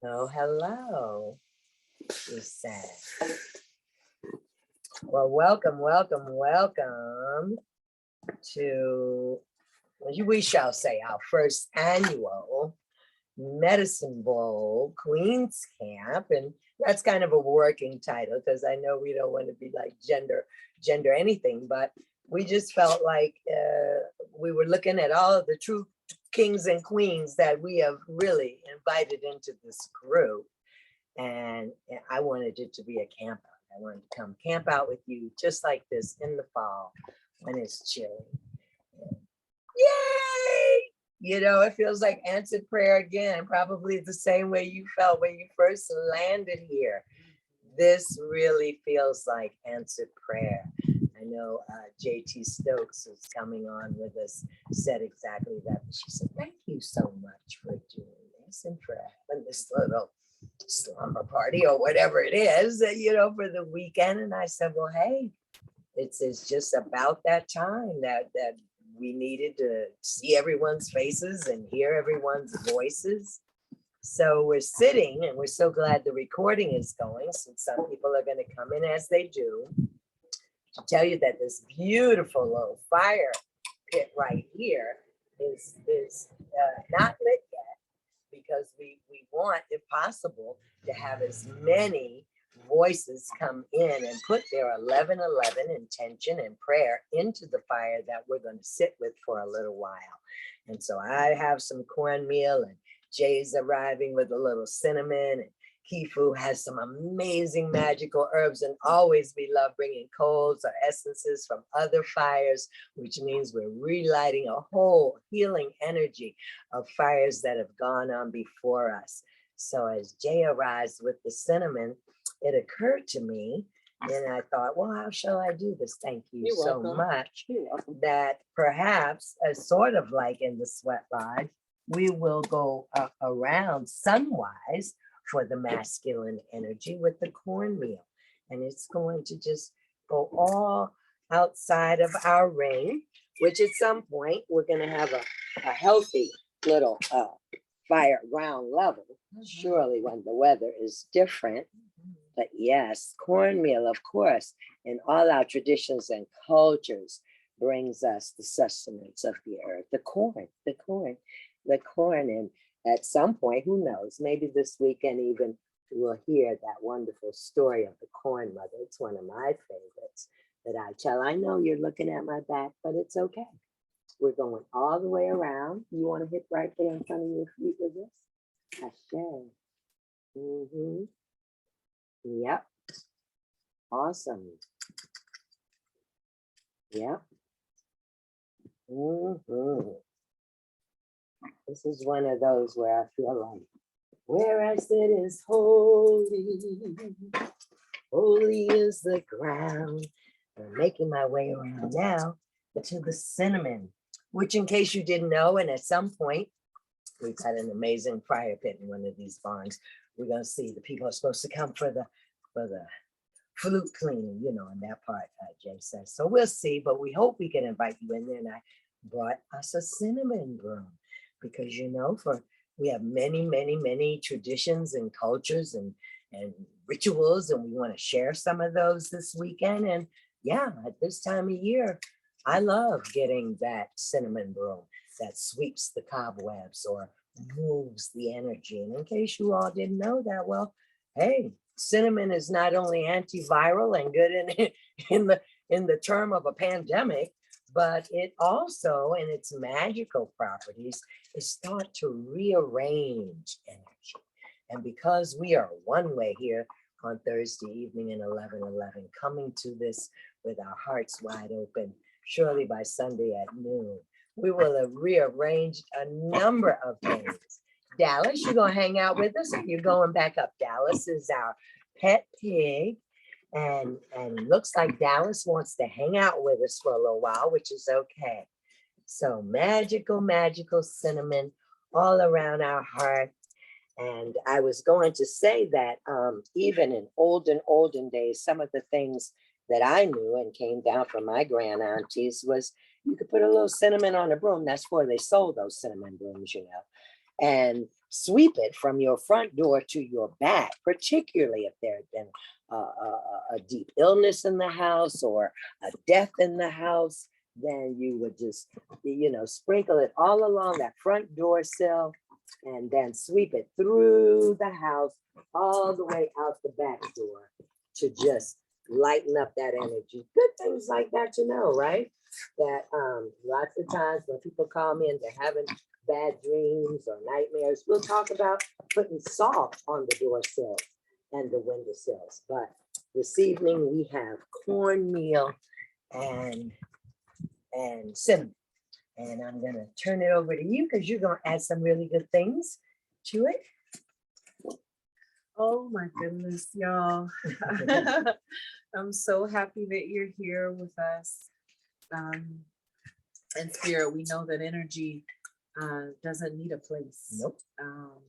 Oh, hello. She said. Well, welcome to, we shall say, our first annual Medicine Bowl Queens Camp. And that's kind of a working title because I know we don't want to be like gender anything, but we just felt like we were looking at all of the true kings and queens that we have really invited into this group. And I wanted it to be a camp out. I wanted to come camp out with you just like this in the fall when it's chilly. Yay! You know, it feels like answered prayer again, probably the same way you felt when you first landed here. This really feels like answered prayer. I know JT Stokes is coming on with us, said exactly that. She said, thank you so much for doing this and for having this little slumber party or whatever it is, you know, for the weekend. And I said, well, hey, it's just about that time that we needed to see everyone's faces and hear everyone's voices. So we're sitting, and we're so glad the recording is going, since some people are going to come in as they do, to tell you that this beautiful little fire pit right here is not lit yet, because we want, if possible, to have as many voices come in and put their 11:11 intention and prayer into the fire that we're going to sit with for a little while. And so I have some cornmeal, and Jay's arriving with a little cinnamon, and Kifu has some amazing magical herbs, and always we love bringing coals or essences from other fires, which means we're relighting a whole healing energy of fires that have gone on before us. So as Jay arrives with the cinnamon, it occurred to me, and I thought, well, how shall I do this? Thank you You're so welcome. much. You're welcome. That perhaps, sort of like in the sweat lodge, we will go around sunwise for the masculine energy with the cornmeal. And it's going to just go all outside of our ring, which at some point we're going to have a healthy little fire ground level, surely when the weather is different. But yes, cornmeal, of course, in all our traditions and cultures brings us the sustenance of the earth, the corn. And at some point, who knows, maybe this weekend even we'll hear that wonderful story of the corn mother. It's one of my favorites that I tell. I know you're looking at my back, but it's okay. We're going all the way around. You want to hit right there in front of your feet with this? Ashe. Mm-hmm. Yep. Awesome. Yep. Mm-hmm. This is one of those where I feel like, where I sit is holy, holy is the ground. I'm making my way around now to the cinnamon, which, in case you didn't know, and at some point, we've had an amazing fire pit in one of these barns. We're going to see the people are supposed to come for the flute cleaning, you know, in that part, Jay says. So we'll see, but we hope we can invite you in there. And I brought us a cinnamon broom because, you know, we have many traditions and cultures and rituals, and we want to share some of those this weekend. And yeah, at this time of year, I love getting that cinnamon broom that sweeps the cobwebs or moves the energy. And in case you all didn't know that, well, hey, cinnamon is not only antiviral and good in the term of a pandemic, but it also, in its magical properties, is thought to rearrange energy. And because we are one way here on Thursday evening in 11:11, coming to this with our hearts wide open, surely by Sunday at noon, we will have rearranged a number of things. Dallas, you're going to hang out with us, or you're going back up? Dallas is our pet pig, and looks like Dallas wants to hang out with us for a little while, which is okay. So magical cinnamon all around our heart. And I was going to say that even in olden days, some of the things that I knew and came down from my grand aunties was you could put a little cinnamon on a broom. That's where they sold those cinnamon brooms, you know. and sweep it from your front door to your back, particularly if there had been a deep illness in the house or a death in the house. Then you would just, sprinkle it all along that front door sill and then sweep it through the house all the way out the back door to just lighten up that energy. Good things like that to know, right? That lots of times when people call me and they're having bad dreams or nightmares, we'll talk about putting salt on the door sills and the windowsills. But this evening we have cornmeal and cinnamon. And I'm gonna turn it over to you because you're gonna add some really good things to it. Oh my goodness, y'all. I'm so happy that you're here with us. And Spirit, we know that energy doesn't need a place. Nope.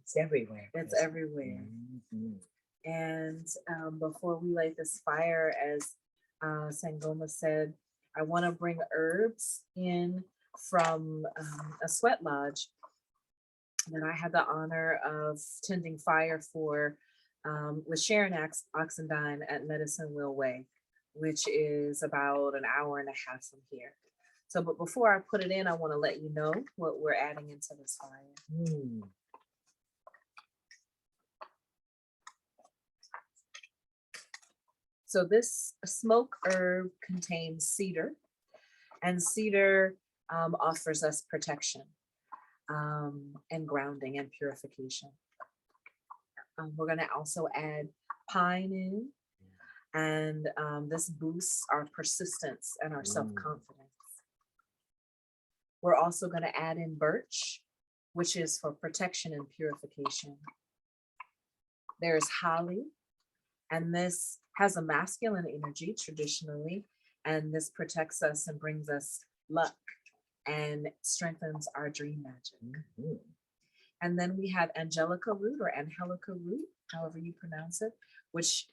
It's everywhere. It's everywhere. Mhm. And before we light this fire, as Sangoma said, I want to bring herbs in from a sweat lodge that I had the honor of tending fire for with Sharon Oxendine at Medicine Wheel Way, which is about an hour and a half from here. So, but before I put it in, I want to let you know what we're adding into this fire. So this smoke herb contains cedar, and cedar offers us protection and grounding and purification. We're going to also add pine in, and this boosts our persistence and our self-confidence. We're also going to add in birch, which is for protection and purification. There's holly, and this has a masculine energy traditionally, and this protects us and brings us luck and strengthens our dream magic. Mm-hmm. And then we have angelica root or angelica root, however you pronounce it, which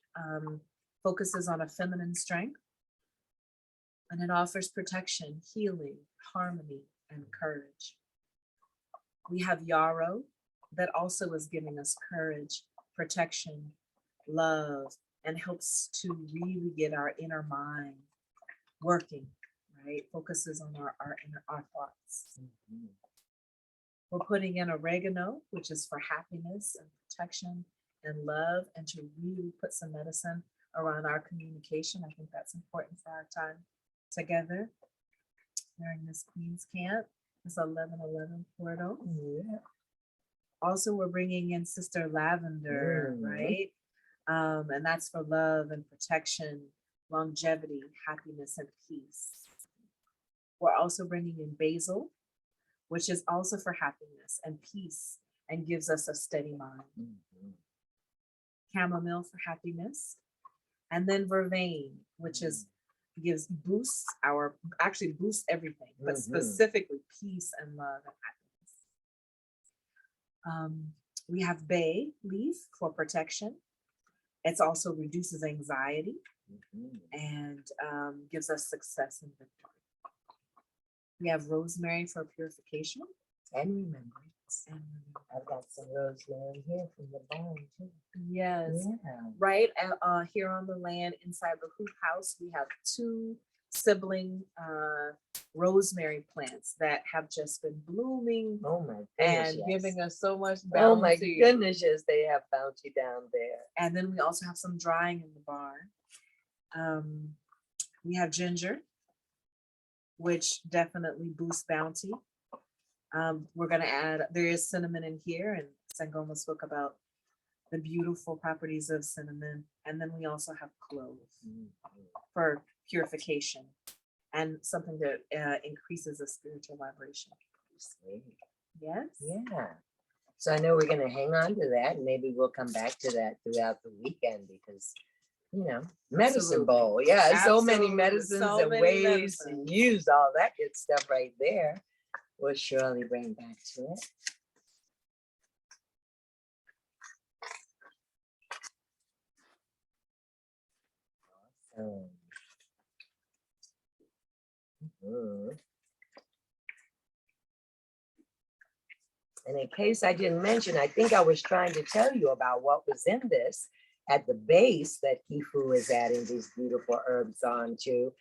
focuses on a feminine strength, and it offers protection, healing, harmony, and courage. We have yarrow that also is giving us courage, protection, love, and helps to really get our inner mind working, right? Focuses on our thoughts. Mm-hmm. We're putting in oregano, which is for happiness and protection and love, and to really put some medicine around our communication. I think that's important for our time together during this Queen's Camp. It's 11/11 portal. Yeah. Also, we're bringing in Sister Lavender, right? And that's for love and protection, longevity, happiness, and peace. We're also bringing in basil, which is also for happiness and peace and gives us a steady mind. Mm-hmm. Chamomile for happiness. And then vervain, which is boosts everything, but specifically peace and love and happiness. We have bay leaf for protection. It also reduces anxiety and gives us success and victory. We have rosemary for purification and remembrance. And I've got some rosemary here from the barn too. Yes, yeah. Right. Here on the land inside the hoop house, we have 2 sibling rosemary plants that have just been blooming. Oh my goodness, and yes. Giving us so much bounty. Oh my goodness, yes, they have bounty down there. And then we also have some drying in the barn. We have ginger, which definitely boosts bounty. We're going to add, there is cinnamon in here, and Sangoma spoke about the beautiful properties of cinnamon. And then we also have clove for purification and something that increases the spiritual vibration. Yes. Yeah. So I know we're going to hang on to that, and maybe we'll come back to that throughout the weekend because, medicine Absolutely. Bowl. Yeah, Absolutely. So many medicines and ways to use all that good stuff right there. We'll surely bring back to it. Awesome. Mm-hmm. And in case I didn't mention, I think I was trying to tell you about what was in this at the base that Kifu is adding these beautiful herbs onto.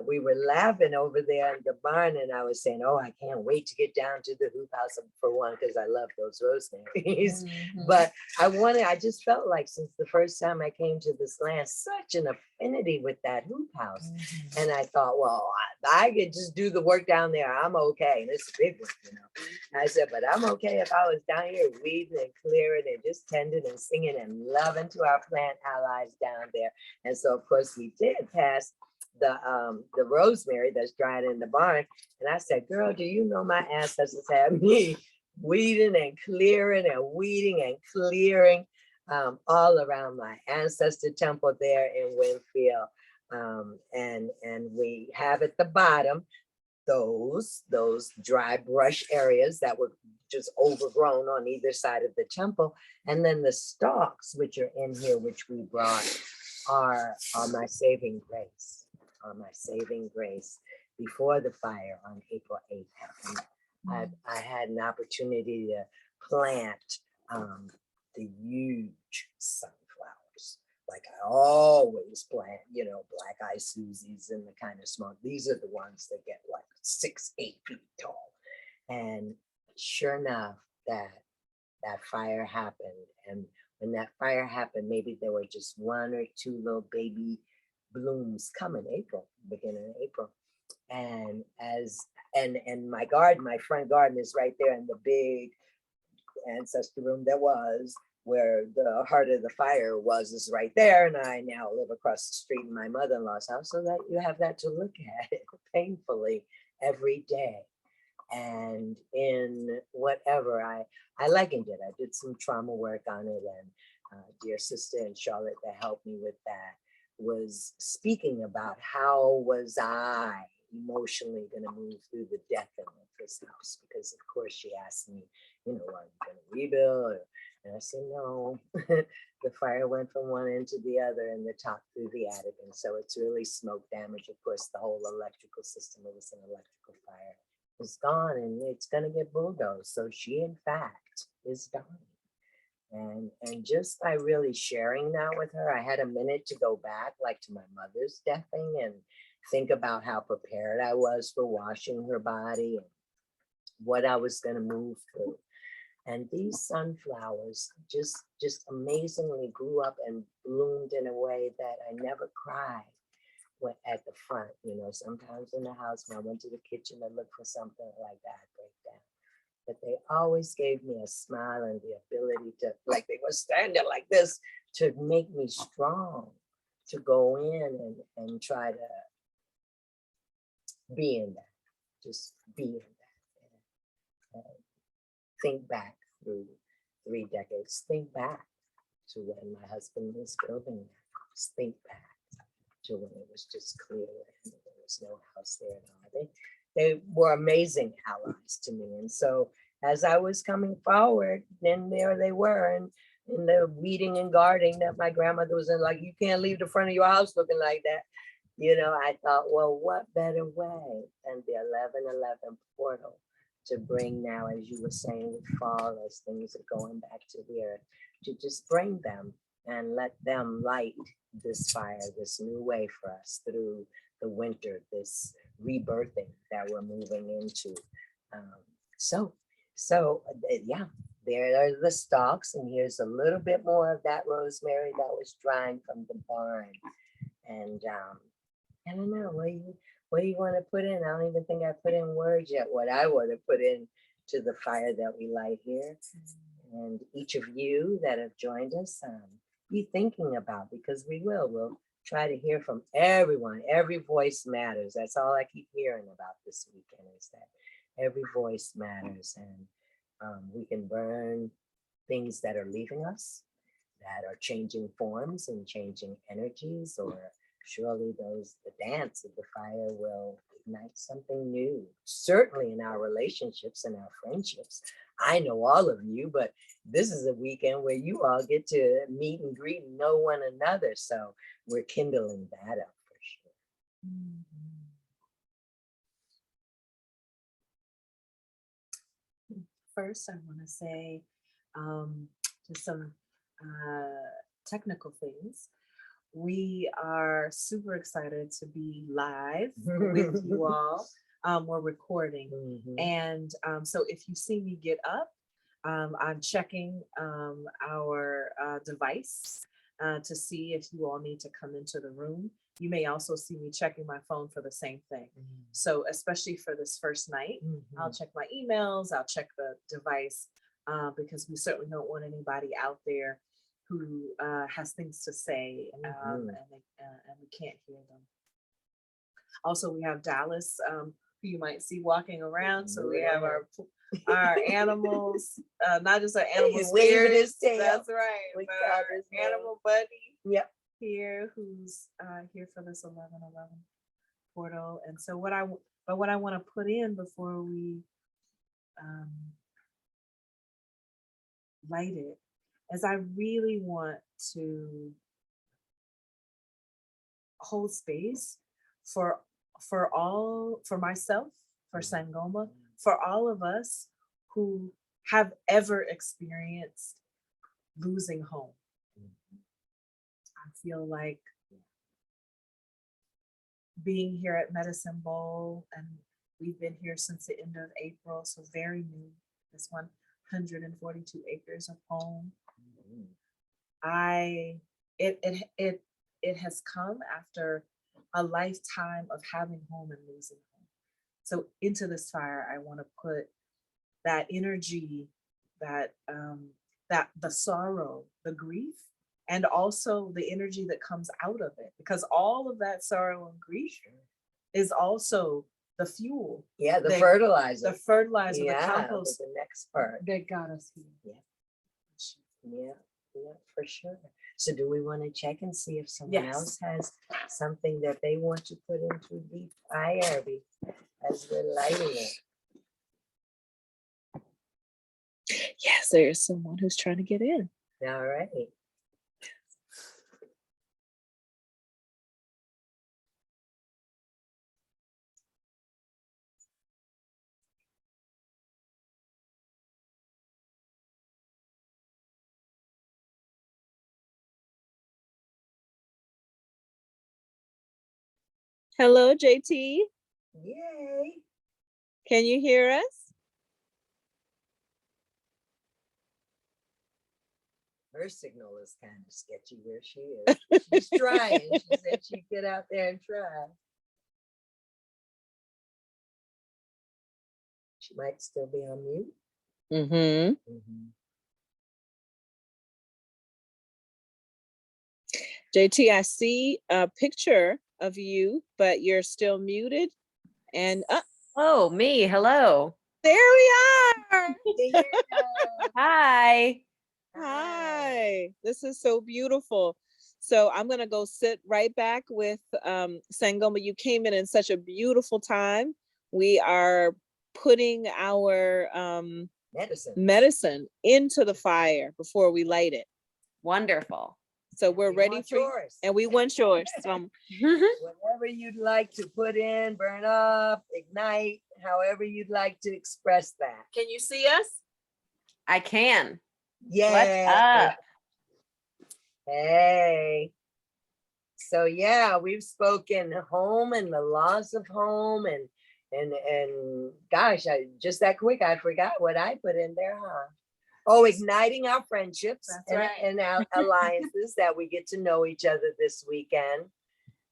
We were laughing over there in the barn, and I was saying, oh, I can't wait to get down to the hoop house for one, because I love those rosemaries. But I just felt like since the first time I came to this land, such an affinity with that hoop house. And I thought, well, I could just do the work down there. I'm okay. And it's a big work, you know. I said, but I'm okay if I was down here weeding and clearing and just tending and singing and loving to our plant allies down there. And so, of course, we did pass the rosemary that's dried in the barn. And I said, girl, do you know my ancestors had me weeding and clearing and weeding and clearing all around my ancestor temple there in Winfield. And we have at the bottom those dry brush areas that were just overgrown on either side of the temple. And then the stalks, which are in here, which we brought, are my saving grace. My saving grace before the fire on April 8th happened. I had an opportunity to plant the huge sunflowers. Like I always plant, you know, black eye Susies and the kind of small. These are the ones that get like 6, 8 feet tall. And sure enough, that fire happened. And when that fire happened, maybe there were just 1 or 2 little baby blooms come in April, beginning of April. And my garden, my front garden is right there in the big ancestor room that was where the heart of the fire was, is right there. And I now live across the street in my mother-in-law's house, so that you have that to look at painfully every day. And in whatever, I likened it. I did some trauma work on it, and dear sister in Charlotte that helped me with that was speaking about how was I emotionally going to move through the death of this house, because of course she asked me, you know, are you going to rebuild? And I said, no. The fire went from one end to the other and the top through the attic. And so it's really smoke damage. Of course, the whole electrical system, it was an electrical fire, is gone, and it's going to get bulldozed. So she, in fact, is dying. And just by really sharing that with her, I had a minute to go back, like to my mother's deathing, and think about how prepared I was for washing her body and what I was going to move through. And these sunflowers just amazingly grew up and bloomed in a way that I never cried at the front. You know, sometimes in the house, when I went to the kitchen to look for something like that, I'd break down. But they always gave me a smile and the ability to, like they were standing like this, to make me strong, to go in and try to be in that, just be in that. And think back through 3 decades, think back to when my husband was building that house, think back to when it was just clear and there was no house there at all. They were amazing allies to me. And so as I was coming forward, then there they were, and in the weeding and gardening that my grandmother was in, like, you can't leave the front of your house looking like that. You know, I thought, well, what better way than the 1111 portal to bring now, as you were saying, with fall, as things are going back to the earth, to just bring them and let them light this fire, this new way for us through the winter, this rebirthing that we're moving into. So yeah, there are the stalks, and here's a little bit more of that rosemary that was drying from the barn. And I don't know, what do you want to put in? I don't even think I put in words yet what I want to put in to the fire that we light here. And each of you that have joined us, be thinking about, because we'll try to hear from everyone. Every voice matters. That's all I keep hearing about this weekend, is that every voice matters. And we can burn things that are leaving us, that are changing forms and changing energies, or surely the dance of the fire will ignite something new, certainly in our relationships and our friendships. I know all of you, but this is a weekend where you all get to meet and greet and know one another. So we're kindling that up for sure. first, I want to say just some technical things. We are super excited to be live with you all. We're recording. And so if you see me get up, I'm checking our device to see if you all need to come into the room. You may also see me checking my phone for the same thing. So especially for this first night, I'll check my emails, I'll check the device, because we certainly don't want anybody out there who has things to say and we can't hear them. Also, we have Dallas, who you might see walking around. So we have our animals, not just our animal waving spirits. his tail. That's right. We But got our his name. animal buddy Yep. who's here for this 11:11 portal. And so what I want to put in before we light it is I really want to hold space for myself, for Sangoma, for all of us who have ever experienced losing home. I feel like being here at Medicine Bowl, and we've been here since the end of April, so very new, this 142 acres of home. It has come after a lifetime of having home and losing home. So into this fire, I want to put that energy, that the sorrow, the grief, and also the energy that comes out of it, because all of that sorrow and grief is also the fuel. Yeah, the fertilizer. The fertilizer, the compost. The next part. That got us here. Yeah, for sure. So do we want to check and see if someone else has something that they want to put into the fire as we're lighting it? Yes, there's someone who's trying to get in. All right. Hello, JT. Yay. Can you hear us? Her signal is kind of sketchy where she is. She's trying. She said she'd get out there and try. She might still be on mute. JT, I see a picture of you, but you're still muted. And oh, me. Hello. There we are. Hi. Hi. This is so beautiful. So I'm going to go sit right back with Sangoma. You came in such a beautiful time. We are putting our medicine into the fire before we light it. Wonderful. So we're ready for yours. And we want yours. Whatever you'd like to put in, burn up, ignite, however you'd like to express that. Can you see us? I can. Yeah. What's up? Hey. So yeah, we've spoken home and the loss of home and gosh, just that quick, I forgot what I put in there, huh? Oh, igniting our friendships and our alliances that we get to know each other this weekend.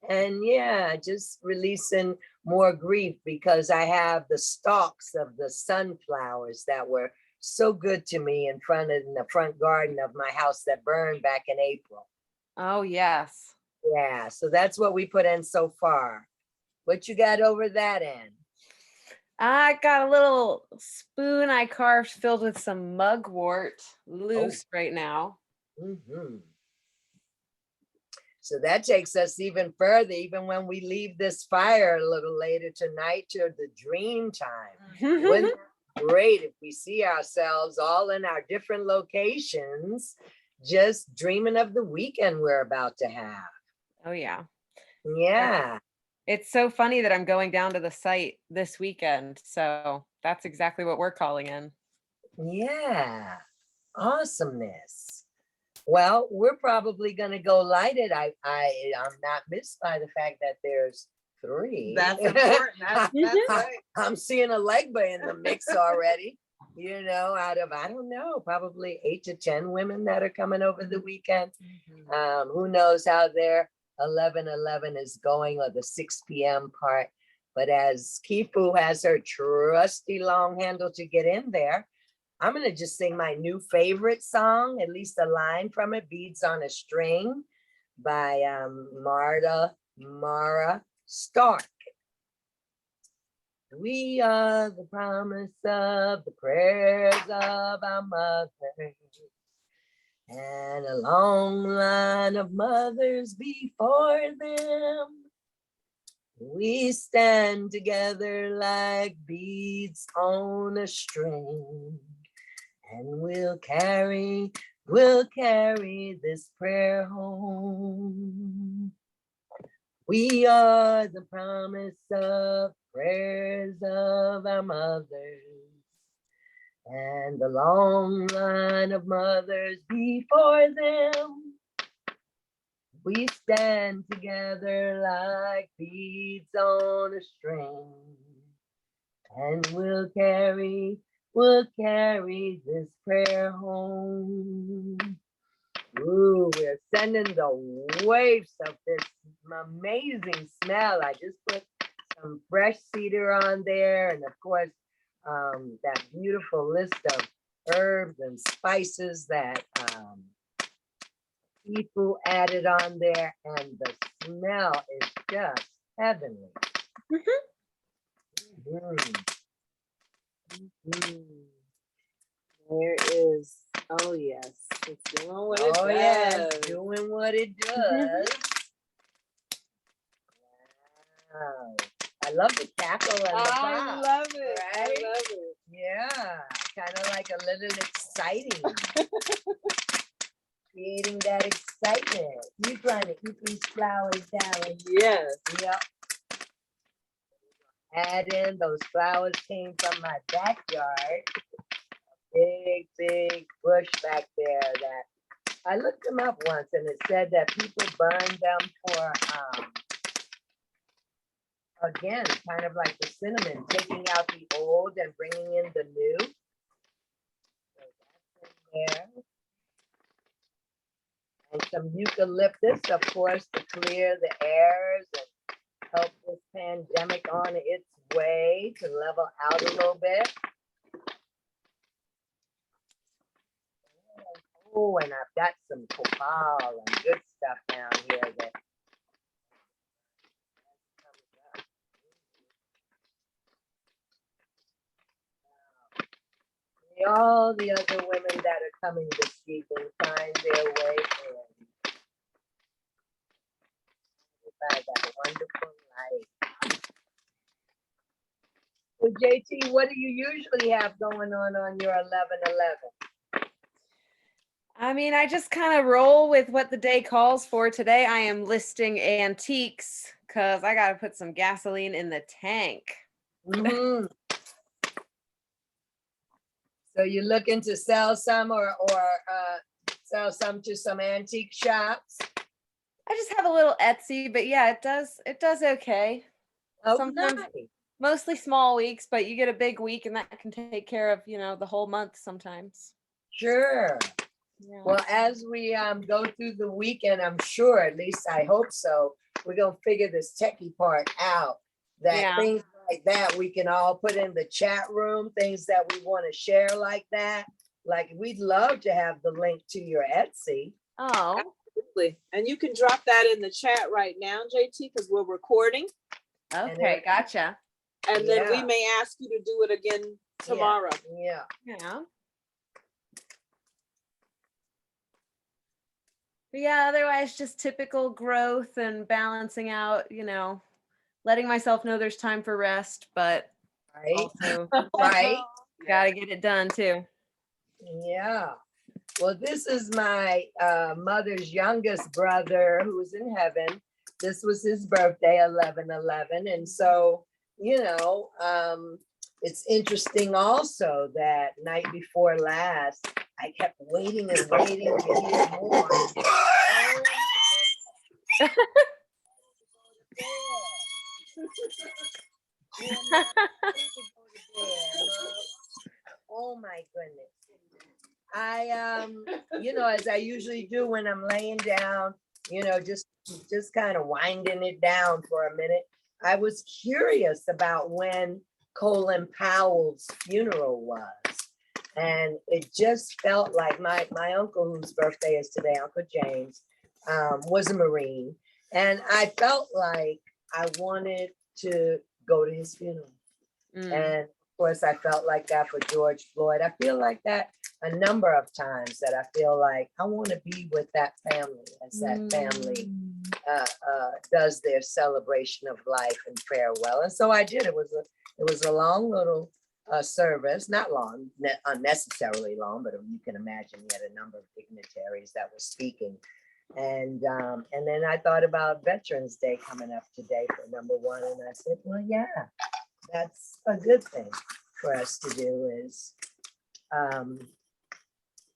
And yeah, just releasing more grief because I have the stalks of the sunflowers that were so good to me in the front garden of my house that burned back in April. Oh, yes. Yeah, so that's what we put in so far. What you got over that end? I got a little spoon I carved filled with some mugwort loose right now. So that takes us even further, even when we leave this fire a little later tonight to the dream time. Wouldn't it be great if we see ourselves all in our different locations, just dreaming of the weekend we're about to have? Oh, yeah. Yeah. It's so funny that I'm going down to the site this weekend. So that's exactly what we're calling in. Yeah. Awesomeness. Well, we're probably gonna go light it. I'm not missed by the fact that there's three. That's important. That's right. I'm seeing a Legba in the mix already. You know, out of I don't know, probably 8 to 10 women that are coming over the weekend. Who knows how their 11:11 is going, or the 6 p.m. part. But as Kifu has her trusty long handle to get in there, I'm gonna just sing my new favorite song, at least a line from it, "Beads on a String" by Mara Stark. We are the promise of the prayers of our mothers, and a long line of mothers before them. We stand together like beads on a string, and we'll carry this prayer home. We are the promise of prayers of our mothers, and the long line of mothers before them. We stand together like beads on a string, and we'll carry this prayer home. Ooh, we're sending the waves of this amazing smell. I just put some fresh cedar on there, and of course, that beautiful list of herbs and spices that people added on there, and the smell is just heavenly. Mhm. There is, oh yes, it's doing what it Oh yes, does. doing what it does. Wow. I love the cackle and the I pop. love it. right? I love it. Yeah, kind of like a little exciting. Creating that excitement. You trying to keep these flowers down. Yes. Yep. Add in those flowers came from my backyard. Big bush back there that I looked them up once, and it said that people burn them for again, kind of like the cinnamon, taking out the old and bringing in the new. So that's in there. And some eucalyptus, of course, to clear the airs and help this pandemic on its way to level out a little bit. Oh, and I've got some copal and good stuff down here that all the other women that are coming this evening find their way in by that wonderful light. So JT, what do you usually have going on your 11:11? I mean, I just kind of roll with what the day calls for. Today I am listing antiques because I got to put some gasoline in the tank. Mhm. So you're looking to sell some or sell some to some antique shops? I just have a little Etsy, but yeah, it does okay. Oh, Sometimes nice. mostly small weeks, but you get a big week and that can take care of, the whole month sometimes. Sure. Yeah. Well, as we go through the weekend, I'm sure, at least I hope so, we're gonna figure this techie part out. That Yeah. things like that we can all put in the chat room, things that we want to share like that. Like we'd love to have the link to your Etsy. Oh, Absolutely. And you can drop that in the chat right now, JT, because we're recording. okay, gotcha. And then we Yeah. may ask you to do it again tomorrow. Yeah. Yeah. But yeah, otherwise just typical growth and balancing out, letting myself know there's time for rest, but Right. also Right. gotta get it done too. Yeah. Well, this is my mother's youngest brother who's in heaven. This was his birthday, 11/11. And so, it's interesting also that night before last, I kept waiting and waiting to hear more. Oh my goodness. I as I usually do when I'm laying down, just kind of winding it down for a minute. I was curious about when Colin Powell's funeral was. And it just felt like my uncle, whose birthday is today, Uncle James, was a Marine. And I felt like I wanted to go to his funeral. And of course, I felt like that for George Floyd. I feel like that a number of times, that I feel like I want to be with that family as that family does their celebration of life and farewell. And so I did. It was a long little service, not long, unnecessarily long, but you can imagine we had a number of dignitaries that were speaking. And then I thought about Veterans Day coming up today for number one. And I said, well, yeah, that's a good thing for us to do, is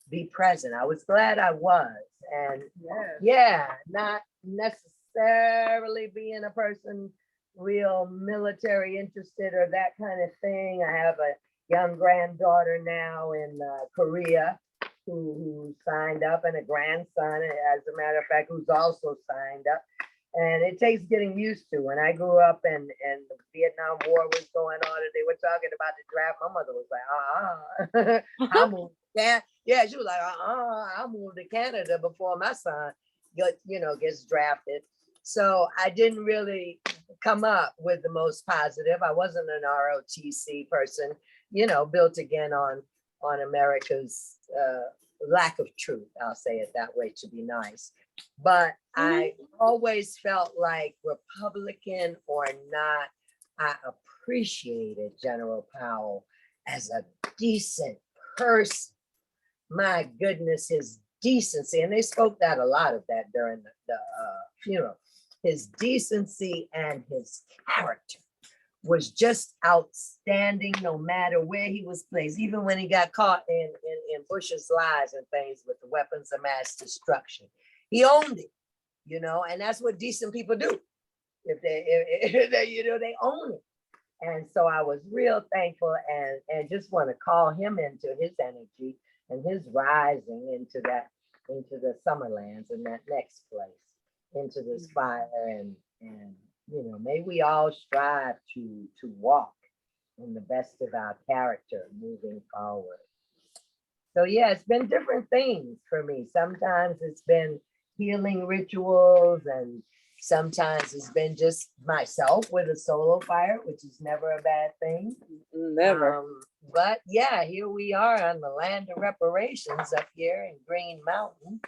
be present. I was glad I was. And yeah, not necessarily being a person real military interested or that kind of thing. I have a young granddaughter now in Korea who signed up, and a grandson, as a matter of fact, who's also signed up. And it takes getting used to. When I grew up and the Vietnam War was going on and they were talking about the draft, my mother was like, I moved. Yeah, she was like, I moved to Canada before my son gets drafted. So I didn't really come up with the most positive. I wasn't an ROTC person, built again on America's lack of truth. I'll say it that way to be nice. But I always felt like, Republican or not, I appreciated General Powell as a decent person. My goodness, his decency. And they spoke that a lot of that during the funeral. His decency and his character was just outstanding, no matter where he was placed, even when he got caught in Bush's lies and things with the weapons of mass destruction. He owned it, and that's what decent people do. If they own it. And so I was real thankful and just want to call him into his energy and his rising into the Summerlands and that next place, into this fire, and may we all strive to walk in the best of our character moving forward. So yeah, it's been different things for me. Sometimes it's been healing rituals, and sometimes it's been just myself with a solo fire, which is never a bad thing. Never. But yeah, here we are on the land of reparations up here in Green Mountain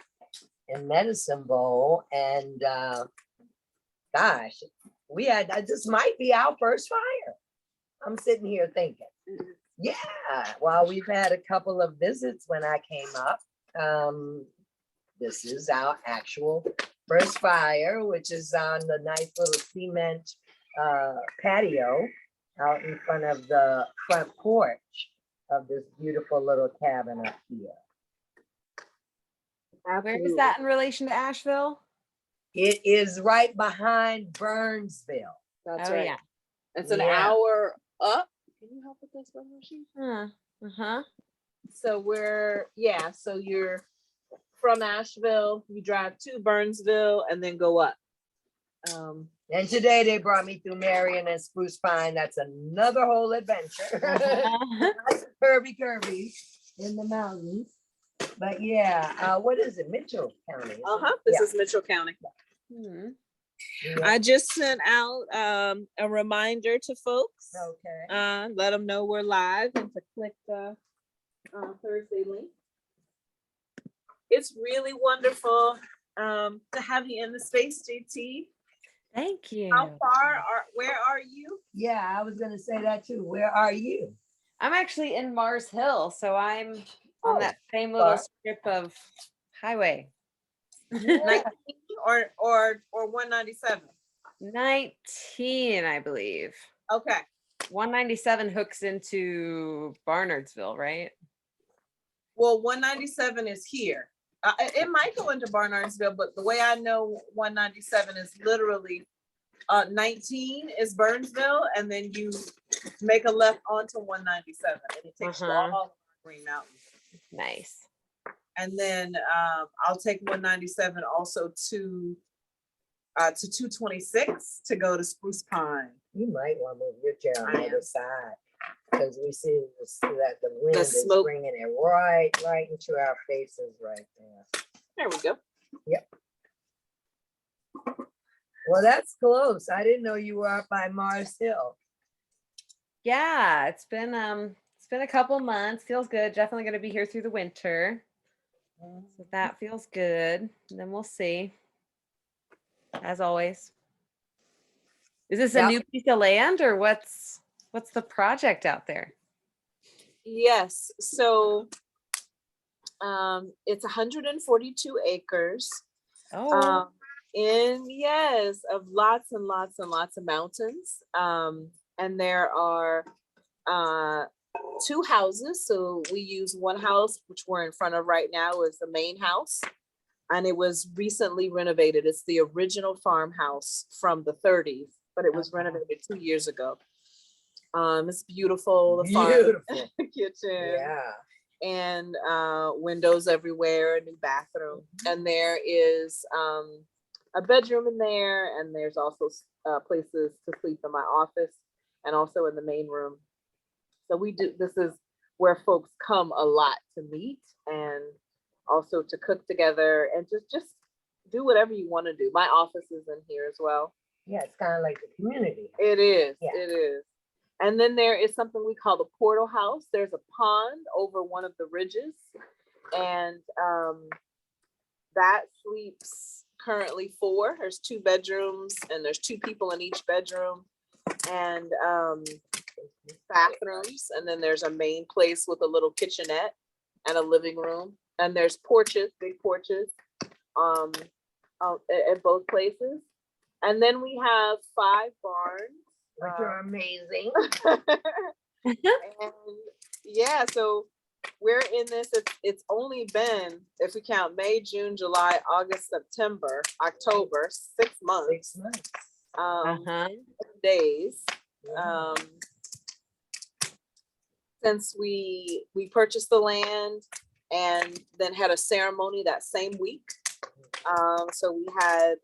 in Medicine Bowl. And gosh, this might be our first fire. I'm sitting here thinking, yeah, well, we've had a couple of visits when I came up. This is our actual first fire, which is on the nice little cement patio out in front of the front porch of this beautiful little cabin up here. Where is that in relation to Asheville? It is right behind Burnsville. That's Oh, right. yeah. It's an Yeah. hour up. Can you help with this one, Roshi? Uh-huh. So you're from Asheville, you drive to Burnsville and then go up. And today they brought me through Marion and Spruce Pine. That's another whole adventure. Lots of curvy in the mountains. But yeah, what is it? Mitchell County. This is Mitchell County. Mhm. Yeah. I just sent out a reminder to folks. Okay. Let them know we're live and to click the Thursday link. It's really wonderful to have you in the space, JT. Thank you. Where are you? Yeah, I was gonna say that too. Where are you? I'm actually in Mars Hill, so I'm on Oh, that same little far. strip of highway. Yeah. or 197? 19, I believe. Okay. 197 hooks into Barnardsville, right? Well, 197 is here. It might go into Barnardsville, but the way I know 197 is literally 19 is Burnsville, and then you make a left onto 197, and it takes you all Green Mountain. Nice. And then I'll take 197 also to 226 to go to Spruce Pine. You might want to move your chair on the other side, because we see that the wind is smoke. bringing it right into our faces right there. There we go. Yep. Well, that's close. I didn't know you were up by Mars Hill. Yeah, it's been a couple months. Feels good. Definitely going to be here through the winter. So that feels good. And then we'll see. As always. Is this a new piece of land, or what's the project out there? Yes. So it's 142 acres. Oh, Of lots and lots and lots of mountains. And there are 2 houses. So we use one house, which we're in front of right now, is the main house. And it was recently renovated. It's the original farmhouse from the 30s, but it was renovated 2 years ago. It's beautiful. The farm kitchen. Yeah. And windows everywhere, a new bathroom. And there is a bedroom in there, and there's also places to sleep in my office and also in the main room. So this is where folks come a lot to meet and also to cook together and just do whatever you want to do. My office is in here as well. Yeah, it's kind of like the community. It is. Yeah. It is. And then there is something we call the portal house. There's a pond over one of the ridges, and that sleeps currently 4. There's 2 bedrooms, and there's 2 people in each bedroom, and bathrooms. And then there's a main place with a little kitchenette and a living room. And there's porches, big porches, at both places. And then we have 5 barns. Which are amazing. And yeah, so we're in this. It's only been, if we count May, June, July, August, September, October, 6 months. 6 months. Days. Yeah. Since we purchased the land and then had a ceremony that same week. So we had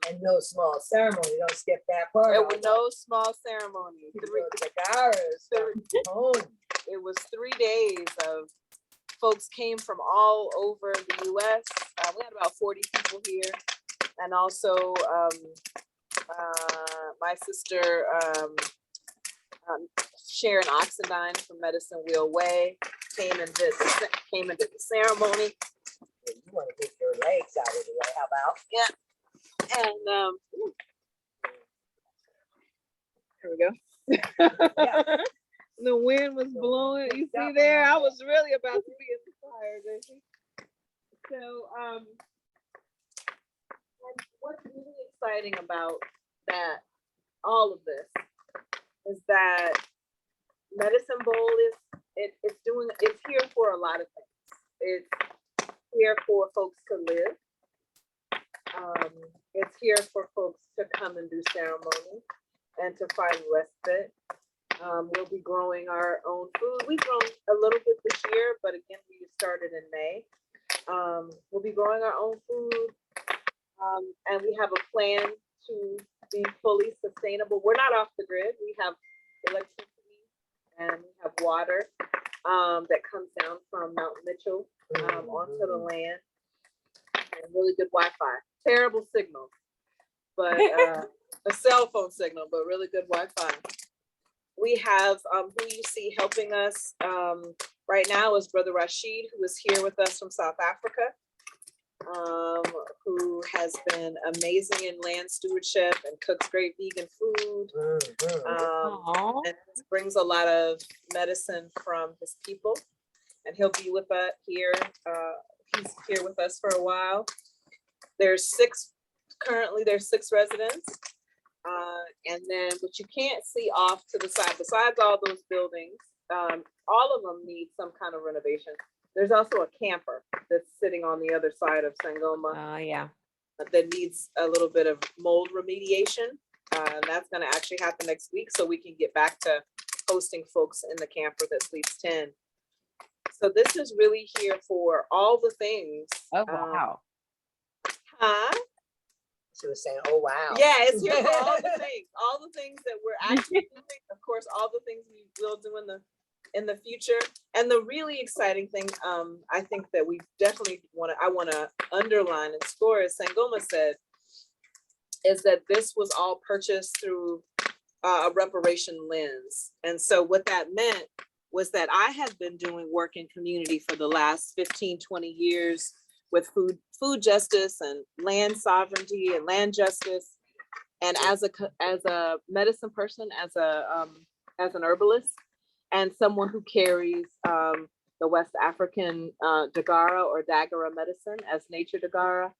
And no small ceremony. Don't skip that part. there were no small ceremony. It was 3 days of folks came from all over the US. We had about 40 people here. And also my sister Sharon Oxendine from Medicine Wheel Way came and did the ceremony. You want to get your legs out of the way. How about? Yeah. And here we go. Yeah. The wind was blowing. You see there? I was really about to be inspired. So and what's really exciting about that, all of this, is that Medicine Bowl it's here for a lot of things. It's here for folks to live. It's here for folks to come and do ceremony and to find respite. We'll be growing our own food. We've grown a little bit this year, but again, we started in May. We'll be growing our own food, and we have a plan to be fully sustainable. We're not off the grid. We have electricity and we have water that comes down from Mount Mitchell onto the land, and really good Wi-Fi. Terrible signal, but a cell phone signal, but really good Wi-Fi. We have who you see helping us right now is Brother Rashid, who is here with us from South Africa, who has been amazing in land stewardship and cooks great vegan food. And brings a lot of medicine from his people, and he'll be with us here. He's here with us for a while. Currently there's 6 residents. And then what you can't see off to the side, besides all those buildings, all of them need some kind of renovation. There's also a camper that's sitting on the other side of Sangoma Yeah. that needs a little bit of mold remediation. And that's going to actually happen next week, so we can get back to hosting folks in the camper that sleeps 10. So this is really here for all the things. Oh, wow. Huh? She was saying, oh, wow. Yeah, it's here for all the things that we're actually doing. Of course, all the things we will do in the future. And the really exciting thing, I think that we definitely I want to underline and score, as Sangoma said, is that this was all purchased through a reparation lens. And so what that meant was that I had been doing work in community for the last 15, 20 years with food justice and land sovereignty and land justice. And as a medicine person, as an herbalist, and someone who carries the West African Dagara or Dagara medicine as nature Dagara.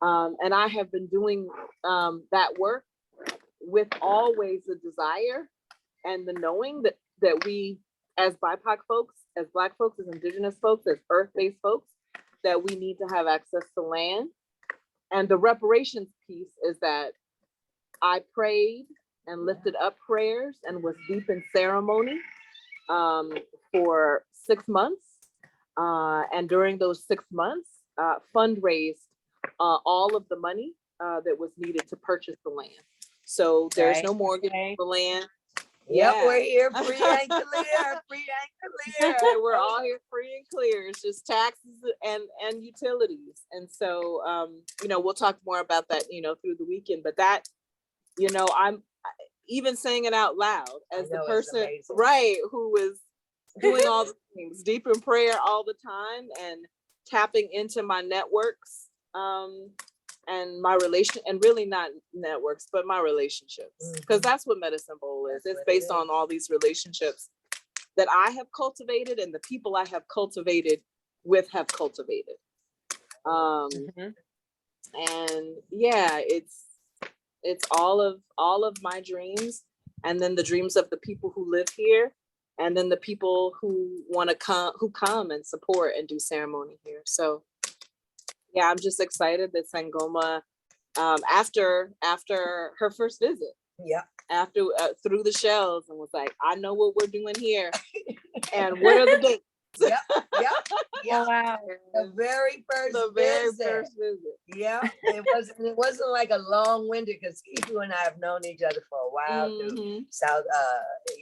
And I have been doing that work with always the desire and the knowing that we, as BIPOC folks, as Black folks, as Indigenous folks, as earth-based folks, that we need to have access to land. And the reparations piece is that I prayed and lifted up prayers and was deep in ceremony for 6 months. And during those 6 months, fundraised all of the money that was needed to purchase the land. So there's no mortgage on the land. Yep, we're here free and clear, free and clear. We're all here free and clear. It's just taxes and utilities. And so, we'll talk more about that, through the weekend. But that, I'm even saying it out loud as the person, right, who was doing all the things, deep in prayer all the time and tapping into my networks. And my and really not networks, but my relationships, because that's what Medicine Bowl is. It's based on all these relationships that I have cultivated and the people I have cultivated have cultivated. And yeah, it's all of my dreams, and then the dreams of the people who live here, and then the people who want to come and support and do ceremony here. So yeah, I'm just excited that Sangoma, after her first visit, after through the shells, and was like, I know what we're doing here, and what are the dates? Yeah. Oh, wow. The very first visit. Yeah, it wasn't like a long-winded, because Kifu and I have known each other for a while through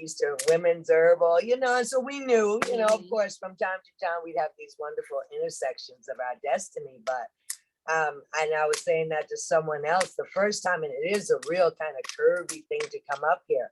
Eastern Women's Herbal, and so we knew, of course, from time to time we'd have these wonderful intersections of our destiny. But and I was saying that to someone else the first time, and it is a real kind of curvy thing to come up here,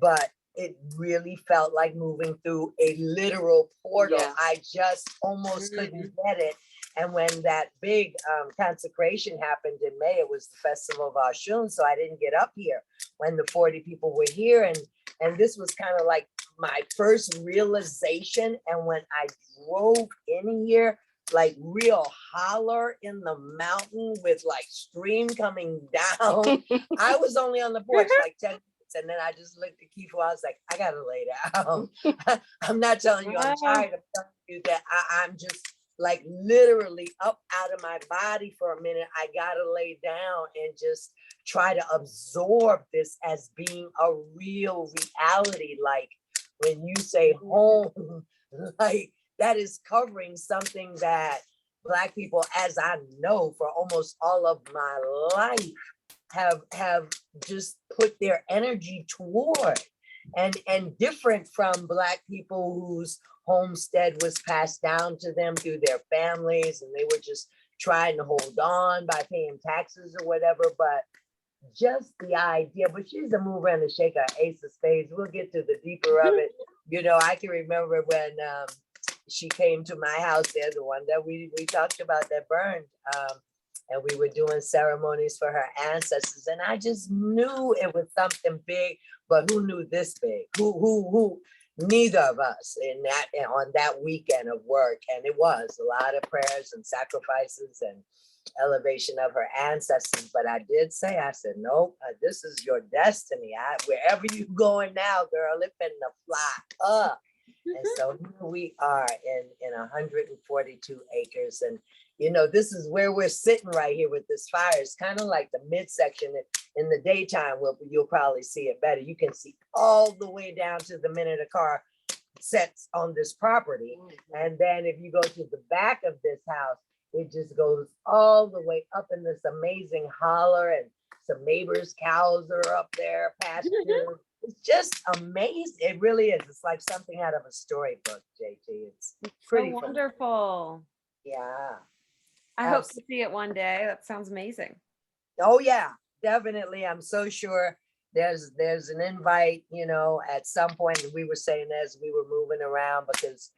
but it really felt like moving through a literal portal. Yeah. I just almost couldn't get it. And when that big consecration happened in May, it was the Festival of Oshun, so I didn't get up here when the 40 people were here. And this was kind of like my first realization. And when I drove in here, like real holler in the mountain with like stream coming down, I was only on the porch like 10 minutes. And then I just looked at Kifu. I was like, I gotta lay down. I'm not telling you I'm tired. I'm telling you that I'm just like literally up out of my body for a minute. I gotta lay down and just try to absorb this as being a real reality. Like when you say home, like that is covering something that Black people, as I know for almost all of my life, have just put their energy toward, and different from Black people whose homestead was passed down to them through their families, and they were just trying to hold on by paying taxes or whatever. But just the idea, but she's a mover and a shaker, ace of spades. We'll get to the deeper of it. I can remember when she came to my house there, the one that we talked about that burned. And we were doing ceremonies for her ancestors, and I just knew it was something big. But who knew this big? Who neither of us on that weekend of work. And it was a lot of prayers and sacrifices and elevation of her ancestors. But I did say, I said, nope, this is your destiny. Wherever you going now, girl, it finna fly up. And so here we are in 142 acres. And, you know, this is where we're sitting right here with this fire. It's kind of like the midsection. In the daytime, you'll probably see it better. You can see all the way down to the minute a car sets on this property. And then if you go to the back of this house, it just goes all the way up in this amazing holler, and some neighbors' cows are up there, pasture. It's just amazing. It really is. It's like something out of a storybook, JT. It's pretty So fun. wonderful. Yeah. I hope to see it one day. That sounds amazing. Oh yeah, definitely. I'm so sure there's an invite, you know, at some point. We were saying as we were moving around, because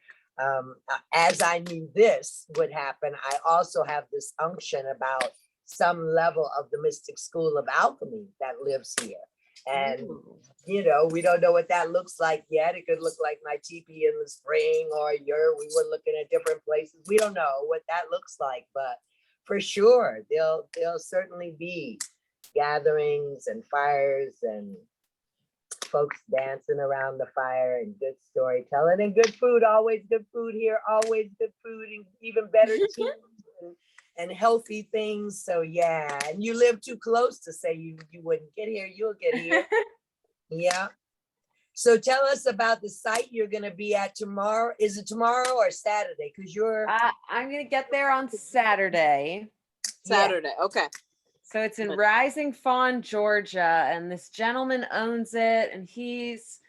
as I knew this would happen, I also have this unction about some level of the mystic school of alchemy that lives here. And, you know, we don't know what that looks like yet. It could look like my teepee in the spring, or we were looking at different places. We don't know what that looks like, but for sure, there'll certainly be gatherings and fires and folks dancing around the fire, and good storytelling and good food. Always good food here, always good food, and even better tea and healthy things. So yeah, and you live too close to say you wouldn't get here. You'll get here. Yeah. So tell us about the site you're going to be at tomorrow. Is it tomorrow or Saturday? Because I'm gonna get there on Saturday. Saturday. Okay. So it's in Rising Fawn, Georgia, and this gentleman owns it, and he's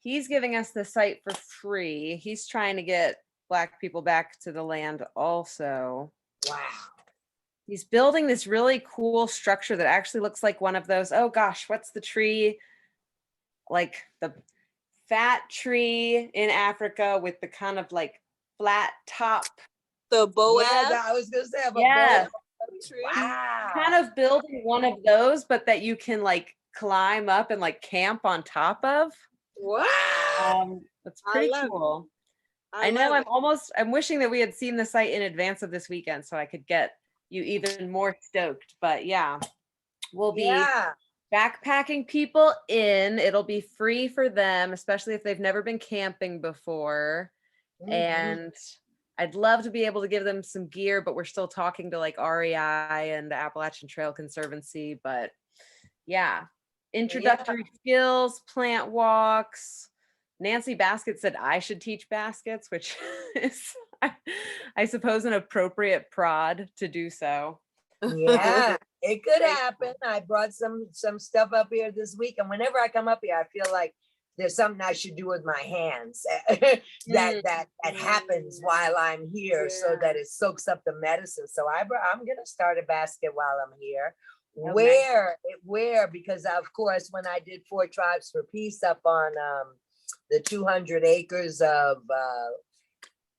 giving us the site for free. He's trying to get Black people back to the land also. Wow. He's building this really cool structure that actually looks like one of those, oh gosh, what's the tree? Like the fat tree in Africa with the kind of like flat top. The Boaz. Yeah, I was gonna say, Yeah. tree. Wow. Kind of building one of those, but that you can like climb up and like camp on top of. Wow. That's pretty love it. cool. I know I'm wishing that we had seen the site in advance of this weekend so I could get you even more stoked. But yeah, we'll be backpacking people in. It'll be free for them, especially if they've never been camping before. And I'd love to be able to give them some gear, but we're still talking to like REI and the Appalachian Trail Conservancy. But yeah, introductory skills, plant walks. Nancy Baskett said I should teach baskets, which is, I suppose, an appropriate prod to do so. Yeah, it could happen. I brought some stuff up here this week, and whenever I come up here, I feel like there's something I should do with my hands that happens while I'm here, so that it soaks up the medicine. So I'm gonna start a basket while I'm here. Where because of course when I did 4 Tribes for Peace up on the 200 acres of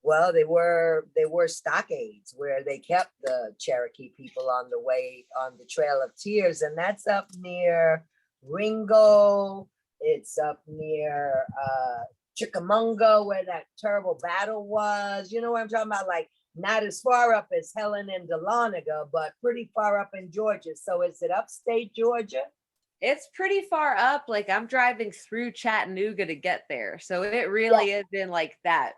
well, they were stockades where they kept the Cherokee people on the Trail of Tears, and that's up near Ringo. It's up near Chickamauga, where that terrible battle was. You know what I'm talking about? Like not as far up as Helen and Dahlonega, but pretty far up in Georgia. So is it upstate Georgia? It's pretty far up. Like I'm driving through Chattanooga to get there. So it really is in like that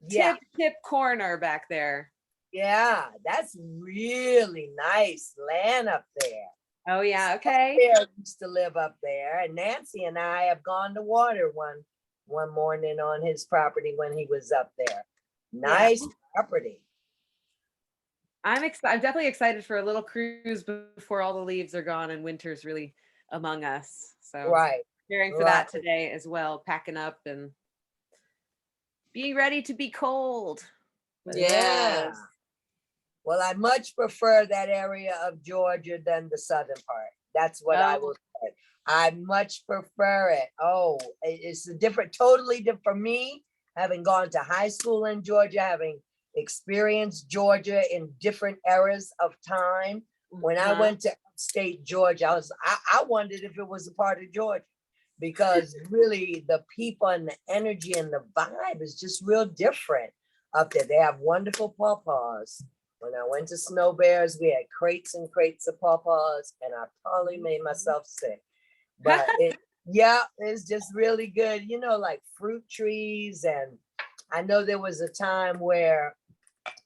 tip corner back there. Yeah, that's really nice land up there. Oh yeah, okay. Bear used to live up there, and Nancy and I have gone to water one morning on his property when he was up there. Nice property. I'm definitely excited for a little cruise before all the leaves are gone and winter's really among us. So preparing for that today as well, packing up and being ready to be cold. Yeah. Well, I much prefer that area of Georgia than the southern part. That's what I will say. I much prefer it. Oh, it's totally different for me, having gone to high school in Georgia, having experienced Georgia in different eras of time. When I went to upstate Georgia, I wondered if it was a part of Georgia. because really the people and the energy and the vibe is just real different up there. They have wonderful pawpaws. When I went to Snow Bears, we had crates and crates of pawpaws, and I probably made myself sick. But yeah, it's just really good. You know, like fruit trees. And I know there was a time where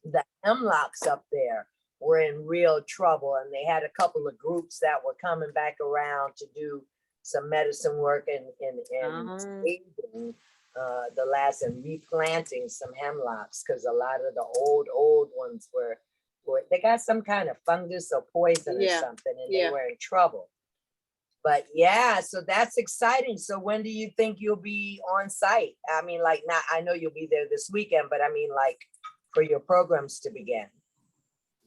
the hemlocks up there were in real trouble, and they had a couple of groups that were coming back around to do some medicine work and saving the last and replanting some hemlocks, because a lot of the old ones were they got some kind of fungus or poison or something, and they were in trouble. But yeah, so that's exciting. So when do you think you'll be on site? I mean, like, not, I know you'll be there this weekend, but I mean, like, for your programs to begin.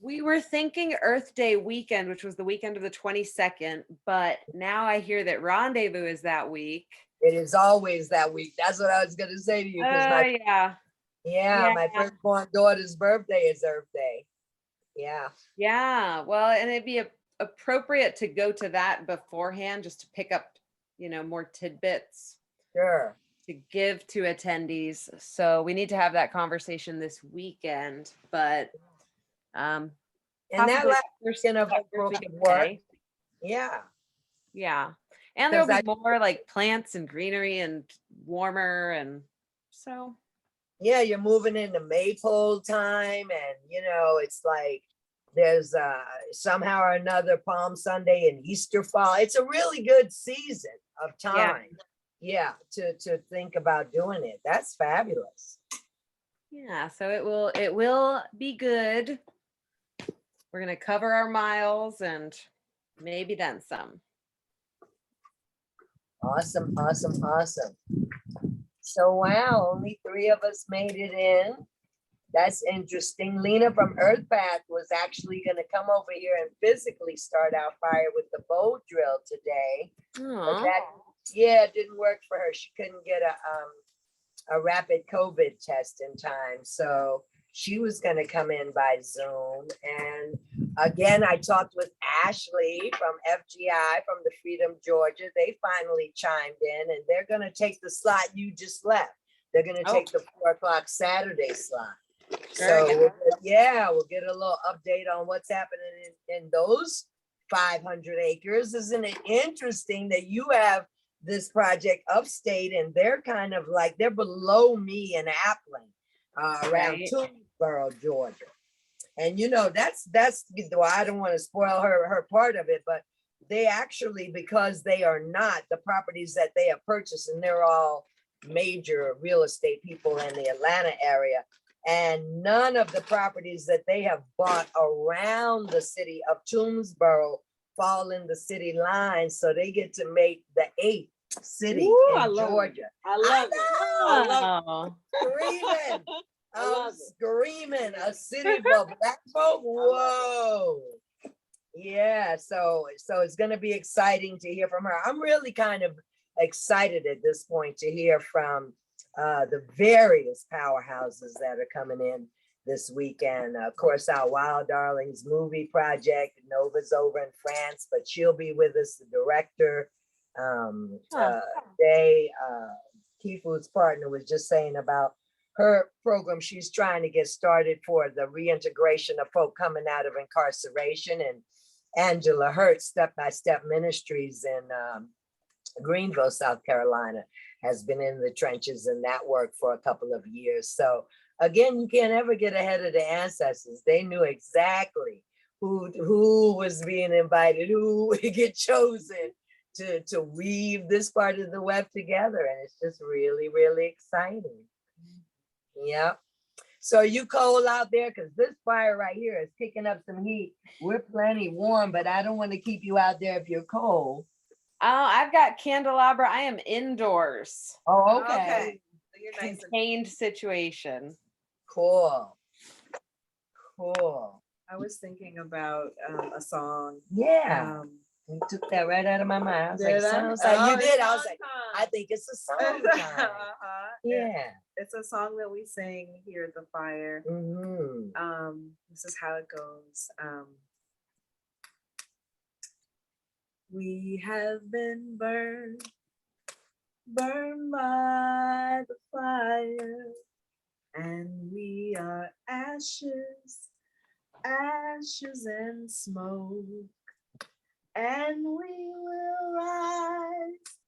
We were thinking Earth Day weekend, which was the weekend of the 22nd, but now I hear that Rendezvous is that week. It is always that week. That's what I was gonna say to you. Yeah. My firstborn daughter's birthday is Earth Day. Yeah. Yeah. Well, and it'd be appropriate to go to that beforehand just to pick up, more tidbits. Sure. To give to attendees. So we need to have that conversation this weekend, but and that last weekend of April could work. Yeah. Yeah. And there'll be more like plants and greenery and warmer, and so yeah, you're moving into maypole time, and it's like there's somehow or another Palm Sunday and Easter fall. It's a really good season of time. Yeah, to think about doing it. That's fabulous. Yeah, so it will be good. We're gonna cover our miles and maybe then some. Awesome. So wow, only 3 of us made it in. That's interesting. Lena from Earthpath was actually going to come over here and physically start our fire with the bow drill today. But that, didn't work for her. She couldn't get a rapid COVID test in time. So she was going to come in by Zoom. And again, I talked with Ashley from FGI from the Freedom, Georgia. They finally chimed in, and they're going to take the slot you just left. They're going to take the 4 o'clock Saturday slot. So we'll get a little update on what's happening in those 500 acres. Isn't it interesting that you have this project upstate, and they're kind of like, they're below me in Appling, around Toomsboro, Georgia. And that's well, I don't want to spoil her part of it, but they actually, because they are not the properties that they have purchased, and they're all major real estate people in the Atlanta area, and none of the properties that they have bought around the city of Toomsboro fall in the city line, so they get to make the 8th city in Georgia. I love it. I'm screaming a city for Black folk. Whoa. Yeah, so it's going to be exciting to hear from her. I'm really kind of excited at this point to hear from the various powerhouses that are coming in this weekend. Of course, our Wild Darlings movie project. Nova's over in France, but she'll be with us, the director. Kifu's partner was just saying about her program she's trying to get started for the reintegration of folk coming out of incarceration. And Angela Hurt, Step by Step Ministries in Greenville, South Carolina, has been in the trenches in that work for a couple of years. So again, you can't ever get ahead of the ancestors. They knew exactly who was being invited, who would get chosen to weave this part of the web together. And it's just really, really exciting. Yeah. So you cold out there? Because this fire right here is picking up some heat. We're plenty warm, but I don't want to keep you out there if you're cold. Oh, I've got candelabra. I am indoors. Oh, okay. So you're nice. Contained situation. Cool. I was thinking about a song. Yeah. You took that right out of my mind. I was like, sounds like you did. I was like, I think it's a song time. Yeah. It's a song that we sing here at the fire. This is how it goes. We have been burned burn by the fire, and we are ashes, ashes and smoke, and we will rise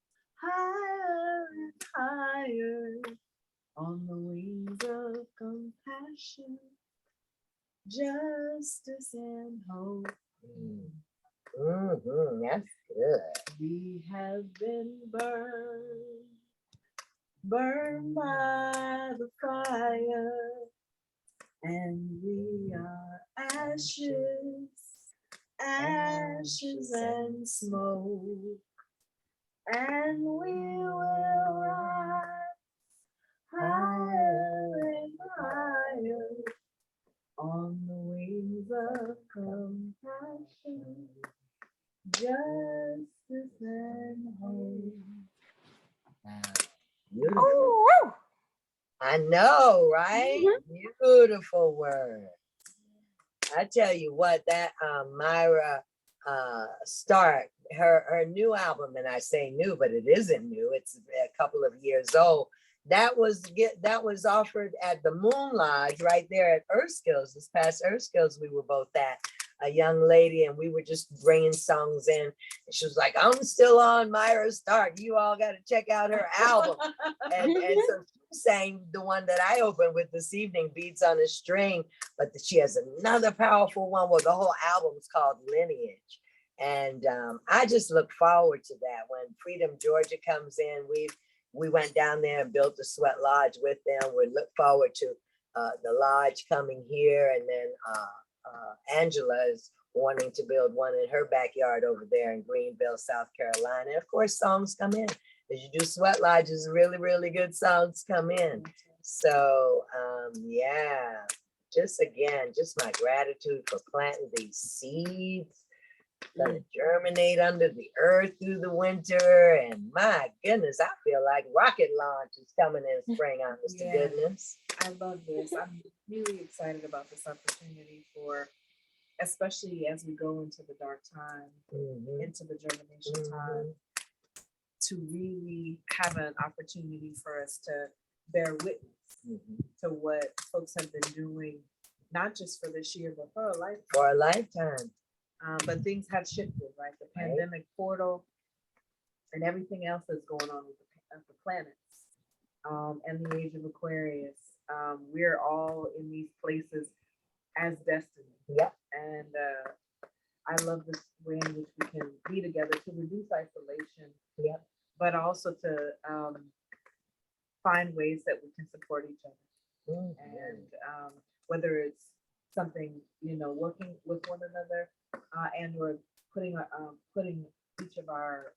higher and higher on the wings of compassion, justice and hope. That's good. We have been burned by the fire, and we are ashes, ashes and smoke, and we will rise higher and higher on the wings of compassion, justice and hope. Beautiful. Woo! I know, right? Beautiful word. I tell you what, that Myra Stark, her new album, and I say new, but it isn't new. It's a couple of years old. That was offered at the Moon Lodge right there at Erskills. This past Erskills, we were both at. A young lady, and we were just bringing songs in. And she was like, "I'm still on Myra Stark. You all got to check out her album." and so she sang the one that I opened with this evening, "Beats on a String." But she has another powerful one where the whole album is called Lineage. And I just look forward to that when Freedom Georgia comes in. We went down there and built the Sweat Lodge with them. We look forward to the lodge coming here, and then Angela is wanting to build one in her backyard over there in Greenville, South Carolina. And of course, songs come in. As you do Sweat Lodges, really, really good songs come in. So yeah, just my gratitude for planting these seeds. Gonna germinate under the earth through the winter. And my goodness, I feel like rocket launch is coming in spring, honest to goodness. I love this. I'm really excited about this opportunity for, especially as we go into the dark time, into the germination time, to really have an opportunity for us to bear witness to what folks have been doing, not just for this year, but for a lifetime. For a lifetime. But things have shifted, right? The pandemic portal and everything else that's going on with the planets and the age of Aquarius. We're all in these places as destiny. Yep. And I love this way in which we can be together to reduce isolation. Yep. But also to find ways that we can support each other. And whether it's something, working with one another and or putting each of our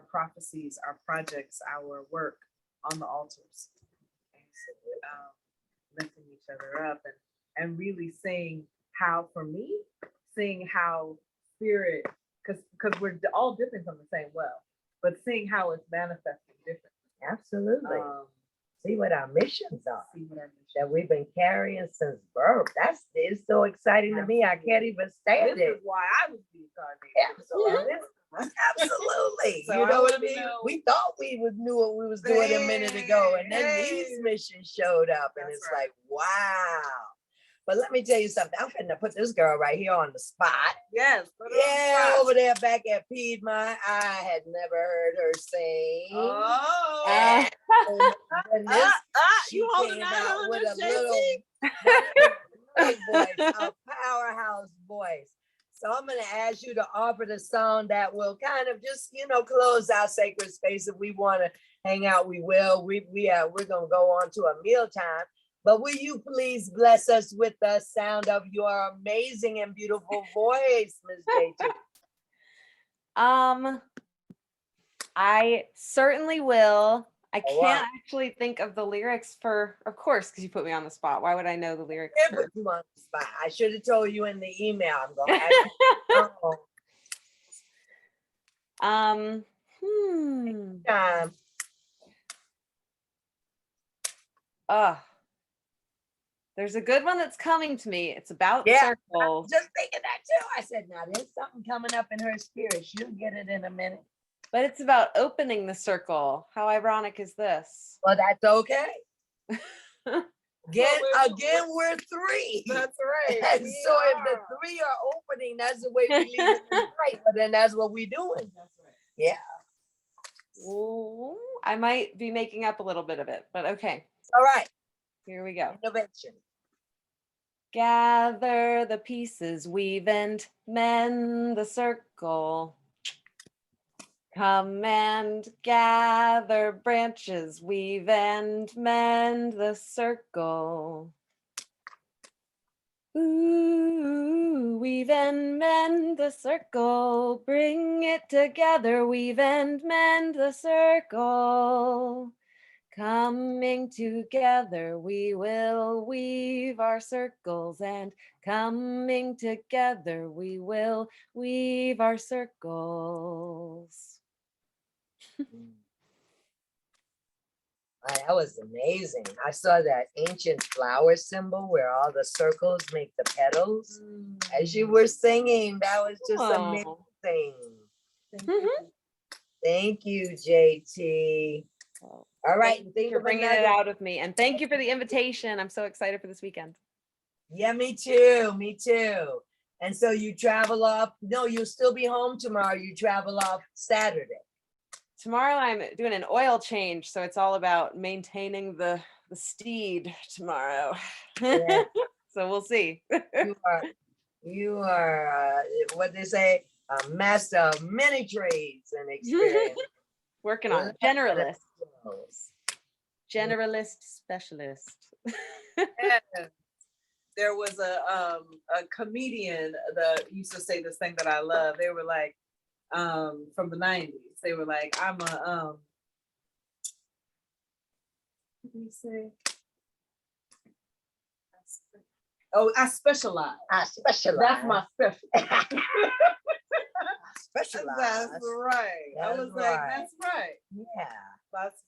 prophecies, our projects, our work on the altars. Lifting each other up and really seeing how, for me, seeing how spirit, because we're all different from the same well, but seeing how it's manifesting differently. Absolutely. See what our missions are. That we've been carrying since birth. It's so exciting to me. I can't even stand it. This is why I was reincarnated. Absolutely. So you know what I wanna mean? know- We thought we knew what we was doing a minute ago, and then these missions showed up, and That's it's right. like, wow. But let me tell you something. I'm finna put this girl right here on the spot. Yes. Yeah, over there back at Piedmont. I had never heard her sing. Oh. And goodness, she you holding came out out on with this, a little big voice, a powerhouse voice. So I'm going to ask you to offer the song that will kind of just, close our sacred space. If we want to hang out, we will. We're going to go on to a mealtime. But will you please bless us with the sound of your amazing and beautiful voice, Ms. JT? I certainly will. I Oh, can't wow. actually think of the lyrics of course, because you put me on the spot. Why would I know the lyrics? Yeah, put you on the spot. I should have told you in the email. I'm going to ask you. Time. There's a good one that's coming to me. It's about Yeah, circles. just thinking that too. I said, now there's something coming up in her spirit. She'll get it in a minute. But it's about opening the circle. How ironic is this? Well, that's okay. Again, we're three. That's right. And we so if the are. three are opening, that's the way we leave it in sight. But then that's what we're doing. That's right. Yeah. Ooh, I might be making up a little bit of it, but okay, All right. here we go. Innovation. Gather the pieces, weave and mend the circle. Come and gather branches, weave and mend the circle. Ooh, weave and mend the circle, bring it together, weave and mend the circle. Coming together, we will weave our circles, and coming together, we will weave our circles. That was amazing. I saw that ancient flower symbol where all the circles make the petals. As you were singing, that was just Oh. amazing. Thank you. Thank you, JT. Well, All right, thank you think for of bringing it another. out of me, and thank you for the invitation. I'm so excited for this weekend. Yeah, me too. Me too. And so you travel off. No, you'll still be home tomorrow. You travel off Saturday. Tomorrow I'm doing an oil change, so it's all about maintaining the steed tomorrow. Yeah. So we'll see. You are what they say, a master of many trades and experience. Working on it. Generalist. Generalist specialist. And there was a comedian that used to say this thing that I love. They were like, from the 90s. They were like, I'm a what did he say? Oh, I specialize. I specialize. That's my specialty. Specialize. That's right. I That's was like, right. that's right. Yeah. That's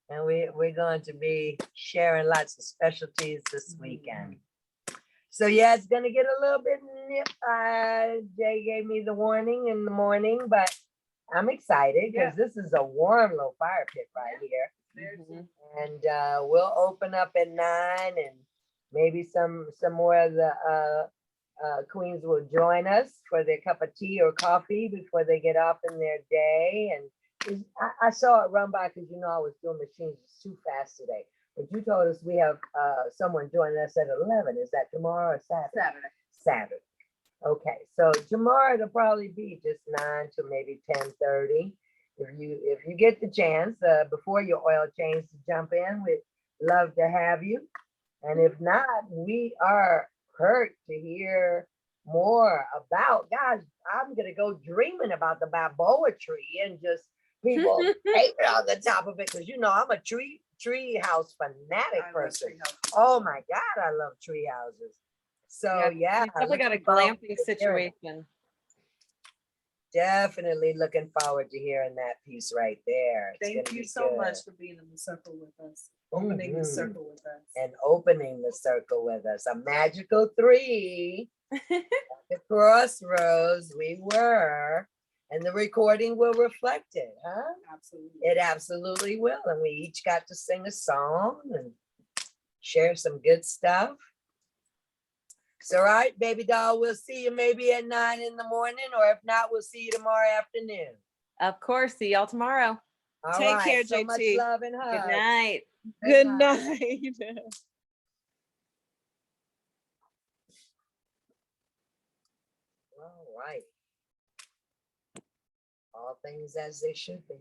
And we're going to be sharing lots of specialties this weekend. So yeah, it's gonna get a little bit nip. Jay gave me the warning in the morning, but I'm excited because this is a warm little fire pit right here. Mhm. And we'll open up at 9, and maybe some more of the queens will join us for their cup of tea or coffee before they get off in their day. And I saw it run by because I was doing machines too fast today. But you told us we have someone joining us at 11. Is that tomorrow or Saturday? Saturday. Okay, so tomorrow it'll probably be just 9 to maybe 10:30. If you get the chance before your oil change to jump in, we'd love to have you. And if not, we are hurt to hear more about. Gosh, I'm gonna go dreaming about the baboa tree and just people hanging on the top of it because I'm a tree house fanatic person. Oh my God, I love tree houses. So yeah, we definitely got a glamping situation. Definitely looking forward to hearing that piece right there. It's Thank gonna you be so good. much for being in the circle with us, opening the circle with us. And opening the circle with us. A magical 3 at the crossroads we were, and the recording will reflect it, huh? Absolutely. It absolutely will. And we each got to sing a song and share some good stuff. So, all right, baby doll, we'll see you maybe at 9 in the morning, or if not, we'll see you tomorrow afternoon. Of course. See y'all tomorrow. All Take right, care, so much JT. love and hugs. Good night. Good night. All right. All things as they should be.